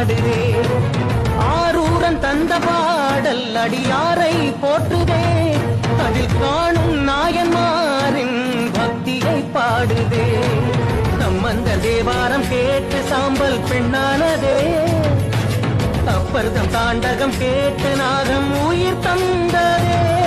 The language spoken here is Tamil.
பாடுதே. ஆரூரன் தந்த பாடல் அடியாரை போற்றுதே. அதில் காணும் நாயன்மாரின் பக்தியை பாடுதே. சம்பந்த தேவாரம் கேட்டு சாம்பல் பெண்ணானதே. அப்பர்தம் தாண்டகம் கேட்டு நாகம் உயிர் தந்ததே.